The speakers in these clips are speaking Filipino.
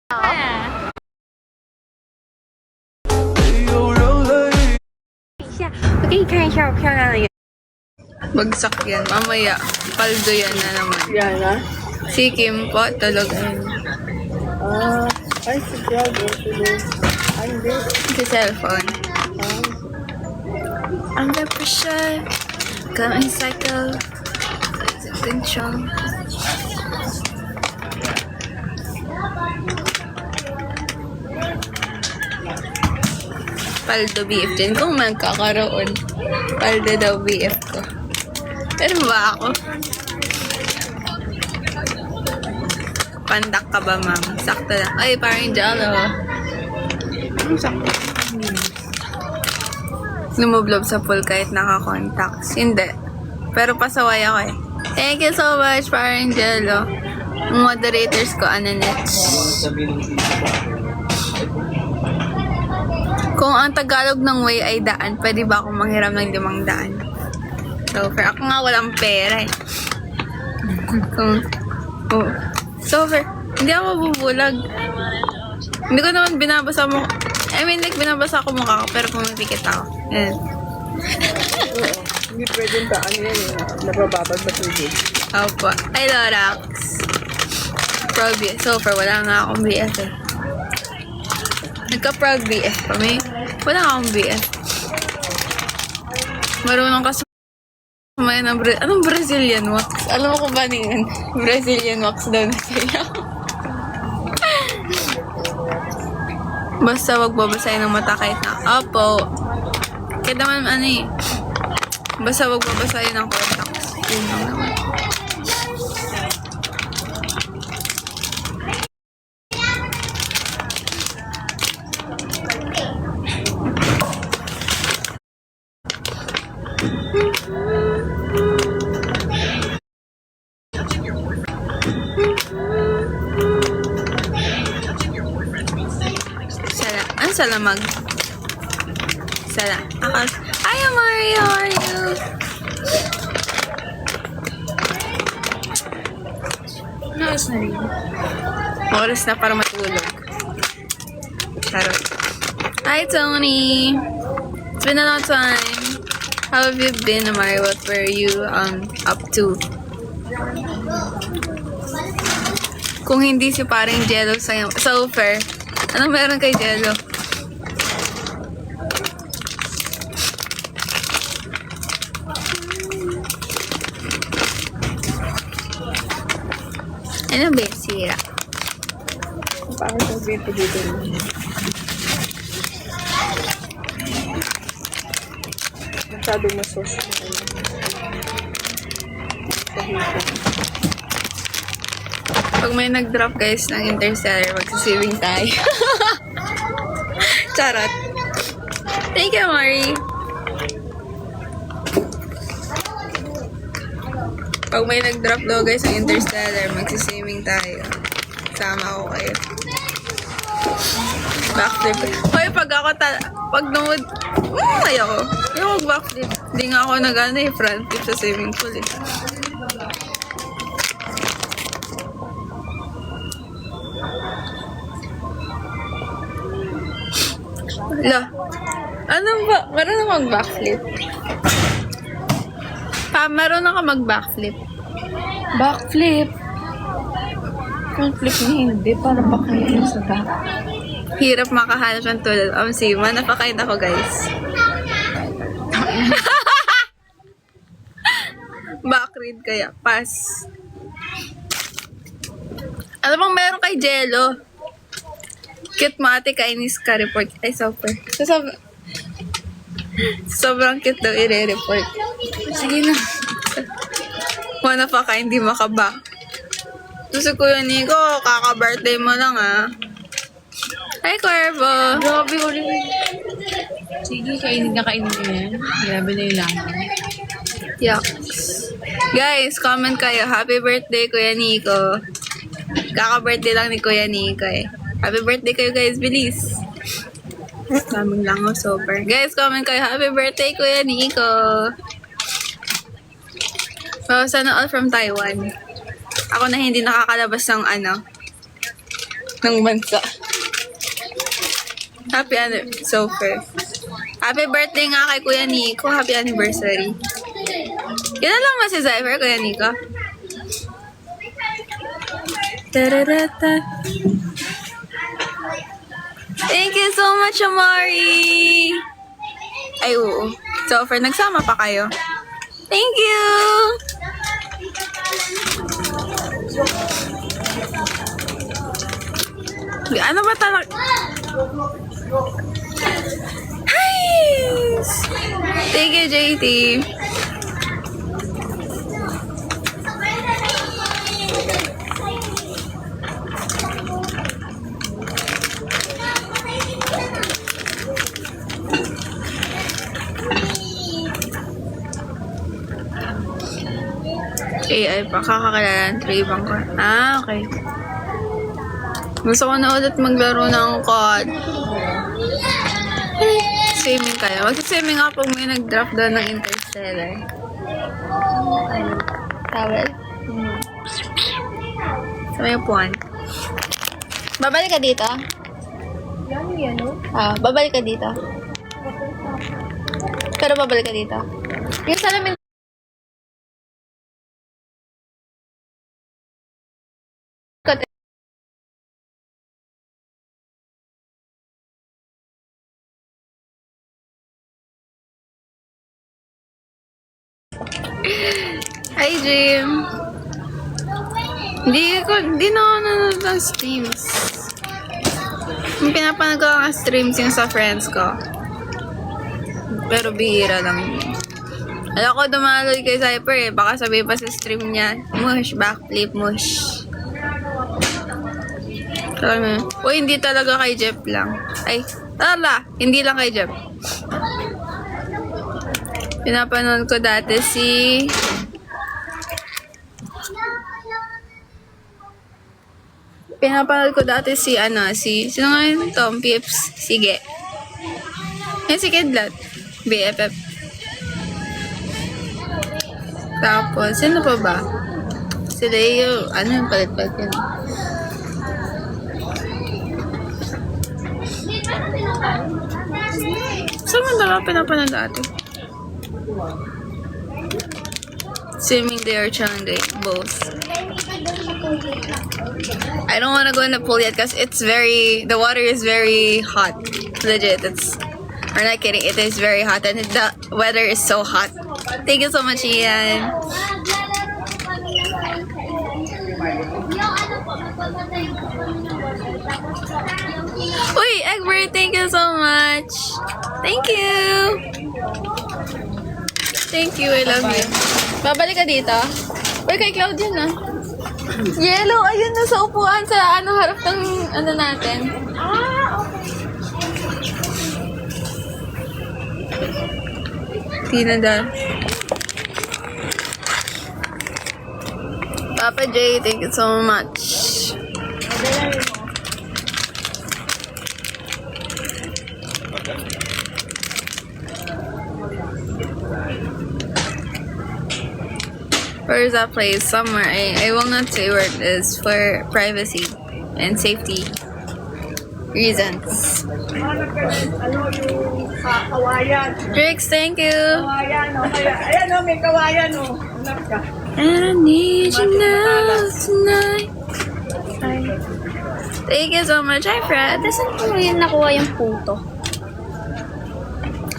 我给你看一下我漂亮的眼。 Bagsak yan. Mamaya, paldo yan na naman. Yan ah. Si Kim po, tulog. Ay, si Gago. Ay, hindi. Si cellphone. Under pressure. Going cycle. Control. Paldo BF din. Kung magkakaroon. Paldo daw BF ko. Pero ba ako? Pandak ka ba, ma'am? Sakto lang. Ay, parang jalo. Sakto. Lumublob sa pool kahit naka-contacts. Hindi. Pero pasaway ako eh. Thank you so much, parang jalo. Moderators ko, ananets. Kung ang Tagalog ng way ay daan, pwede ba akong manghiram ng 500? So, for ako nga walang pera eh. So, for, hindi ako mabubulag. Hindi ko naman binabasa mo. I mean, like, binabasa ko mukha ko, pero pumipikit ako. Ayan. Hindi pwedeng daan yan eh. Nabababad sa tubig. Opo. Ay, Lorax. Proud BF. So, for wala nga akong BF eh. Nagka-proud BF kami. Wala nga akong BF. Marunong ka sumaya ng anong Brazilian wax? Alam mo kung ba yun? Brazilian wax daw na sa'yo. Basta wag babasahin ng mata kahit na. Opo. Kaya naman ano eh. Basta wag babasahin ng contacts. Yun lang naman. Salamag. Hi, Mario, how are you? Oras na rin. Oras na para matulog. Charot. Hi, Tony. It's been a long time. How have you been, Mario? What were you up to? Kung hindi si parang Jello sa'yo. So fair. Ano meron kay Jello? Ano ba yung sira? Parang sabihin ko dito. Masyadong masos. Pag may nag-drop guys ng Interstellar, magsisibing tayo. Charot. Thank you, Mari. Pag may nag-drop daw guys ng Interstellar, magsisibing tayo. Sama ko kayo. Backflip. Hoy, pag ako pag numod, ayoko. Ayoko mag-backflip. Hindi nga ako nag-ano eh, front flip sa swimming pool eh. Ala, ano ba? Meron na mag-backflip? Meron na ka mag-backflip? Backflip. Front flip na hindi. Para backflip sa back. Hirap makahanap ng tulad. Sima, napakain ako guys. Backread kaya. Pass. Ano bang meron kay Jello? Cute mo ate, kainis ka report. Ay, super. Sobrang cute daw i-report. Sige na. Wala pa ka, hindi makaba. Gusto ko yun, Nico. Kaka-birthday mo lang, ah. Hi, Cuervo. Grabe ko rin. Sige, kainin na yan. Grabe na yung laman. Yucks. Guys, comment kayo. Happy birthday, Kuya Nico. Kaka-birthday lang ni Kuya Nico, eh. Happy birthday kayo, guys. Bilis. Kaming lang ako, super. Guys, comment kayo. Happy birthday, Kuya Nico. So, sana all from Taiwan. Ako na hindi nakakalabas ng ng bansa. Happy Happy birthday nga kay Kuya Nico. Happy anniversary. Yun na lang si Zypher, Kuya Nico. Tararata. Thank you so much, Amari! Ay, oo. So, for nagsama pa kayo. Thank you! Ano ba talaga? Hi! Thank you, JT. AI pa, kakakilala ng Trayvon ko. Ah, okay. Gusto ko na ulit maglaro ng COD. Swimming kayo. Mag-swimming ako pag may nag-drop doon ng Interstellar. Towel? Sa may upuan. Babalik ka dito? Babalik ka dito. Pero babalik ka dito. Yung salamin. Hi, Jim. Hindi na ako nanonood ng streams. Yung pinapanood ko ang streams yung sa friends ko. Pero bihira lang. Alam ko dumaloy kay Zyper eh. Baka sabi pa sa stream niya, mush, backflip, mush. O hindi talaga kay Jeff lang. Ay, hindi lang kay Jeff. Pinapanood ko dati sino nga yun? Tom Pips. Sige. Yan si Kidlat. BFF. Tapos, sino pa ba? Si Leo. Ano yung palit-palit yun? Saan mo dala pinapanood dati? Swimming day or chilling day? Both. I don't want to go in the pool yet because the water is very hot. Legit, we're not kidding, it is very hot and the weather is so hot. Thank you so much, Ian. Uy, Egbert, thank you so much. Thank you. Thank you, I love you. Babalik ka dito? Uy, kay Cloud yun ah. Yellow, ayun na sa upuan sa harap ng natin. Tina da. Papa J, thank you so much. Where is that place? Somewhere. I will not say where it is for privacy and safety reasons. Drix, thank you. Ayan o, may kawayan o. And I need you now tonight. Thank you so much. Hi, Fred. Saan ko yun nakuha yung puto?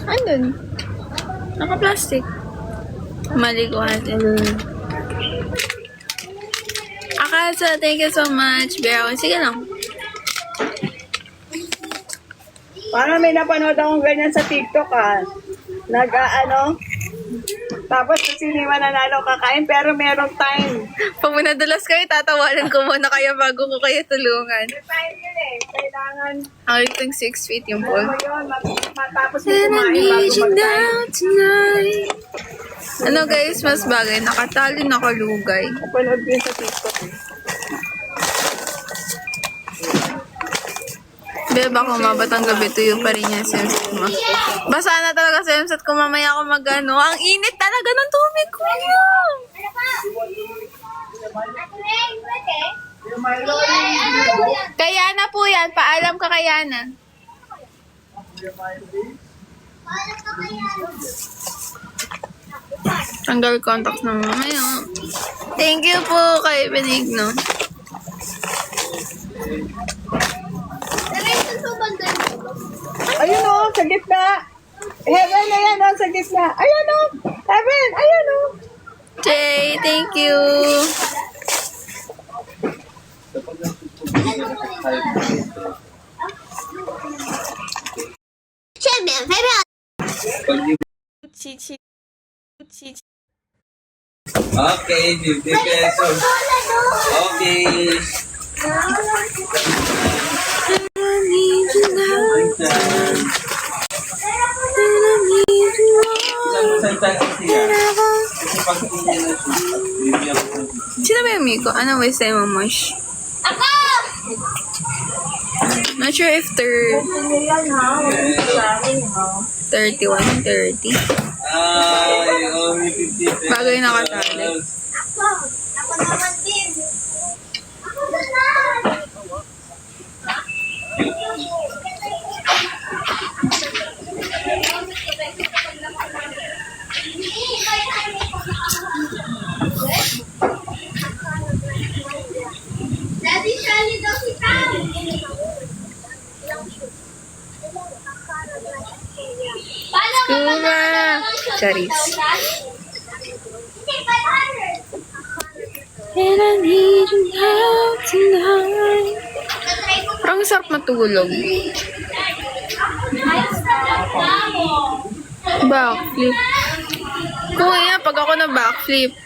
Andun. Naka-plastic. Mali ko natin. Akasa, thank you so much. Bear, sige lang. Parang may napanood akong ganyan sa TikTok tapos kasi hindi mananalo kakain pero merong time. Pag manadulas kayo, tatawanan ko muna kayo bago ko kayo tulungan. May time yun eh. Kailangan Haliting 6 feet yung pool. yun, matapos mo And I kumain need bago you mag-time. now tonight. Ano guys, mas bagay. Nakatali, nakalugay. Napanood ko yun sa TikTok eh. Beba ko, mabatang gabi tuyo pa rin yan, Semset mo. Basa na talaga, Semset ko. Mamaya ako mag-ano. Ang init talaga ng tubig ko. Kaya Ryan, paalam ka kay Yana. Tanggal contact na mamaya. Thank you po kay Benigno. Ayun o, sa gitna. Heaven, ayan o, sa gitna. Ayun o, Heaven, ayun o. Jay, thank you. Chichi. Chichi. Okay, 50 pesos. Okay. Sino ba yung Miko? Ano ba yung Momosh? Not sure if 31, 30. Ay, only 50 pesos. Bago yung nakatali. Kuma! Charis. And I need you now tonight. Parang sarap matulog. Backflip. Kuya, pag ako na backflip.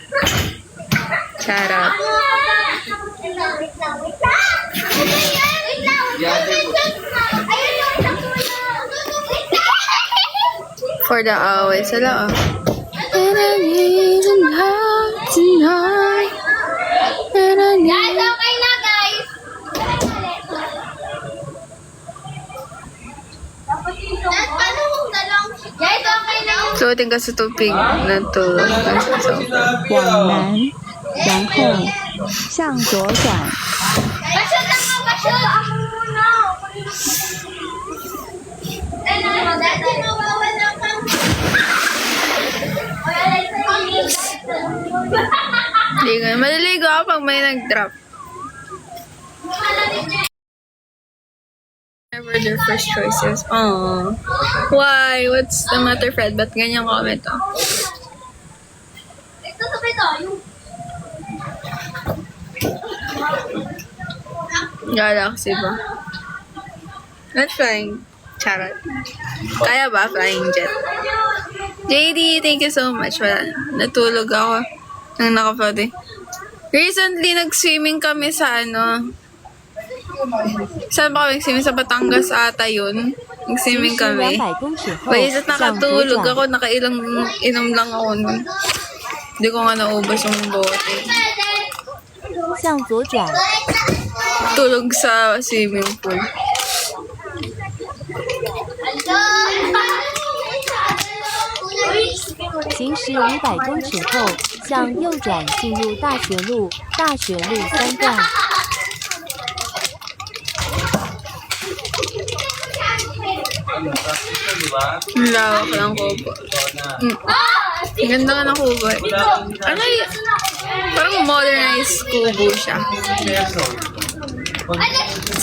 Charot. For the away sila, oh. And I need you now tonight. And I need... Guys, okay na, guys. Guys, paano kung dalawang... Guys, okay na yung... Suotin ka sa tubig na tulog. 往南，然后向左转， Basyon lang ako, basyon! Ako muna. Dati mawawala kang... Maliligo ako pag may nag-drop. Never their first choices. Aww. Why? What's the matter, Fred? Ba't ganyan comment, oh? Ito sa pito, yung... Galaxy ba? Not flying. Charot. Kaya ba flying jet? JD, thank you so much. Wala. Natulog ako nang nakapati. Recently, nag-swimming kami sa ano. Saan ba kami nag-swimming? Sa Batangas ata yun. Nag-swimming 行驶 kami.200公尺后 Wait, at 向左 nakatulog 转， ako. Nakailang inom lang ako nun. Hindi ko nga naubos yung bote. 向左转， Tulog sa swimming pool. 行驶500公尺后向右转进入大学路3段。 Ang lawak lang kubo. Ang ganda nga ng kubo. Ano yun? Parang modernized kubo siya.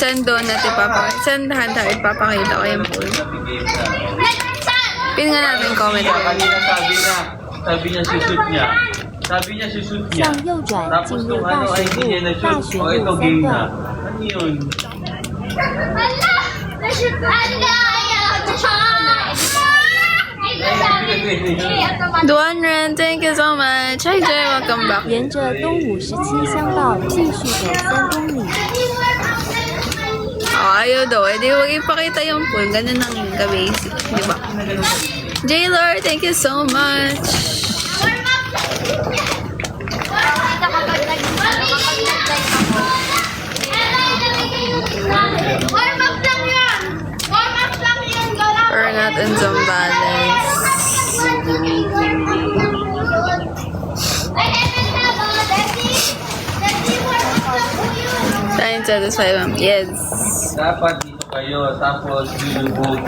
Saan doon natin ipapakita? Saan dahan-dahan ipapakita ko yung pool? Pin nga natin comment. Kanina sabi niya susut niya. Sabi niya susut niya. 向右转 Tapos 进入 nung 大 ano ay 学 hindi niya 路 na-shoot. 3 O ito game na. 段。 Ano yun? Hala! Nashoot! Hala! Duan Ren, thank you so much. Hi Jay, welcome back. 沿着东57乡道继续走3公里， Oh, ayaw daw. Eh, di huwag ipakita yung pool. Ganun lang yung ka-basic. Di ba? J-Lord, thank you so much. Warm up lang yan! Warm up lang yan! We're not in Zambales. Ay, Evan na ba? Daddy? Daddy, warm up lang po yun! Science satisfy ma'am. Yes. Dapat dito kayo, tapos lulubog.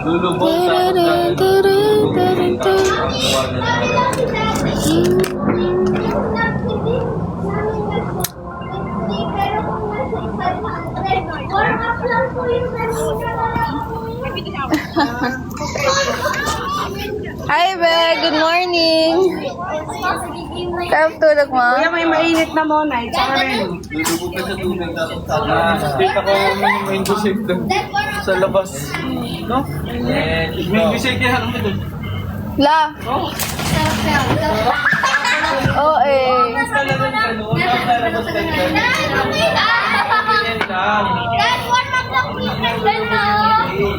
Lulubog Hi, Be. Good morning. Sarap tulog mo. Kuya, may mainit na mona. Tsaka rin. Lulubog ka sa tubig, tapos kita ko yung mango shake doon sa labas. No? Mango shake yan, ano doon? La. Oh, eh. Dad, 1 o'clock weekend na. Okay.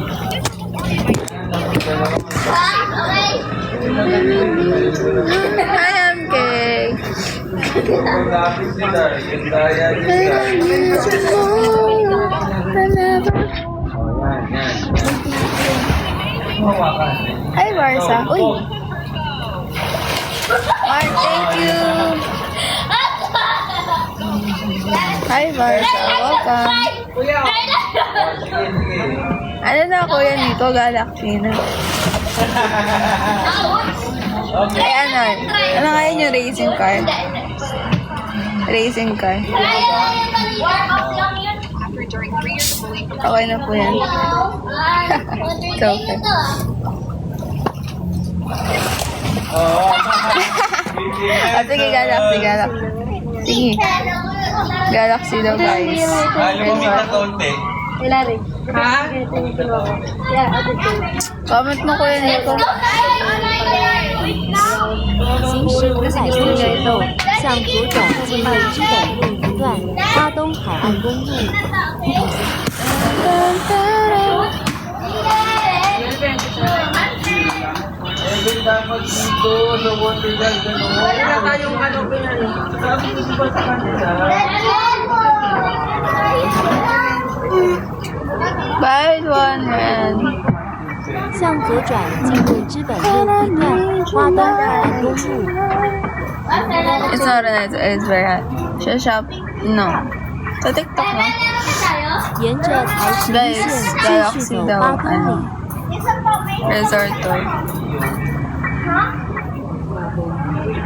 Hi, MK. Hi, Barsa. Uy. Mark, thank you. Hi, Barsa. Welcome. Ano na, Kuya Nico? Galaxy na. Ay, ano? Ano kaya yung racing car? Racing car. Okay na po yan. It's okay. Sige, Galaxy. Sige. Galaxy daw, guys. Lumamig na konti. Comment mo, Kuya Nico. 行驶546路，向左转进入知本路一段，花东海岸公路。 Dapat dito sa Watergal, gano'n. Wala tayong ano pinali. Sabi ko ba sa kanila? Bye, Juan. 向左转进入知本路一段，花东海岸公路。 It's not an it's very hot. Shop. No. Sa TikTok mo. 沿着台十一线继续走8公里。 Resort tour.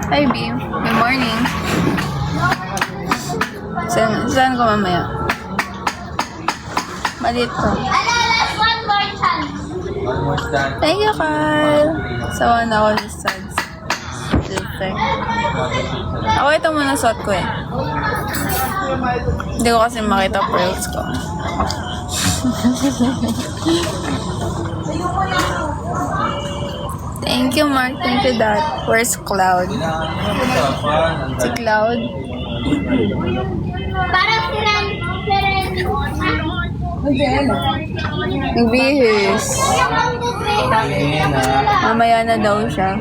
Hi, B. Good morning. Saan ko mamaya? Maliit to. One more chance. One more time. Thank you, Carl. Sawa na ako sa studs. Filter. Ako ito muna suot ko eh. Hindi ko kasi makita pearls ko. Thank you, Mark. Thank you, Dad. Where's Cloud? Si Cloud? Parang Nagbihis. Mamaya na daw siya.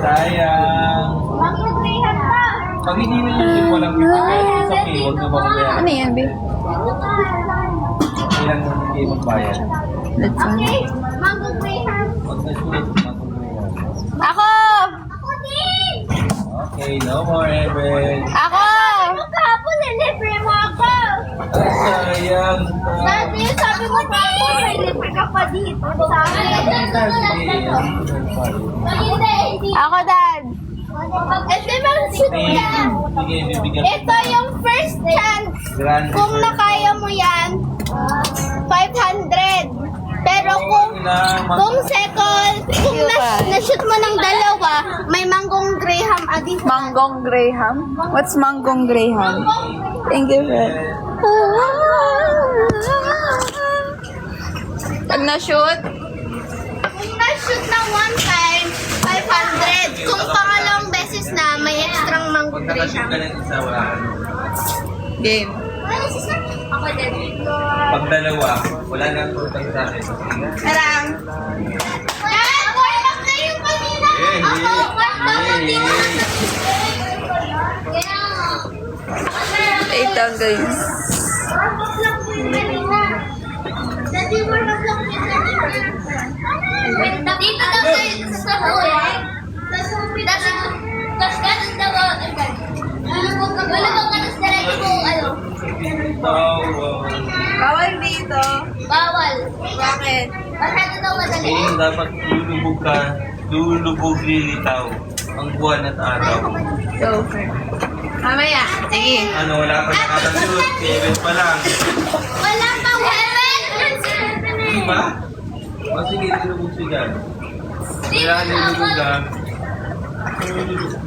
Sayang. Pag hindi na yung walang bibigay, it's okay. Huwag na makubayaan. Ano yan, babe? Kailan mo hindi magbayad. Let's see. Mango Graham. Pag nasulit, magbabayad. Ako! Ako din! Okay, no more, Evan. Ako! Ano kahapon, nilibre mo ako. Sayang. Dati sabi mo dito, may libre ka pa dito sa akin. Hindi. Ako, Dad! Ito bang shoot yan? Sige, bibigyan. Ito yung first chance. Grand Kung nakaya mo yan, 500. Pero kung second, kung na-shoot mo ng dalawa, may manggong Graham adi. Manggong Graham? What's Manggong Graham? Thank you, Fred. Pag na-shoot, Kung na-shoot ng one time, 500. Kung pangalawang beses na, may extrang Pag manggong nakashoot ka Graham. ng isa, wala ka. game. Ako din. Pag dalawa, wala na ang tutang sa akin. Parang, Dad, warm up na yung kanina. Eh, Ako, warm Wait lang guys. Dito daw kayo sa huli. Tapos ganun daw lulubog ka tapos diretso mo ano. Bawal dito. Bawal. Bakit? Masyado daw madali. Dapat lulubog lilitaw ang buwan at araw. Go. Mamaya. Sige. Ano, wala pa nakakashoot. 7 pa lang. Wala pang heaven. Diba? O sige, lulubog siya dyan. Kailangan lulubog ka. Lulubog.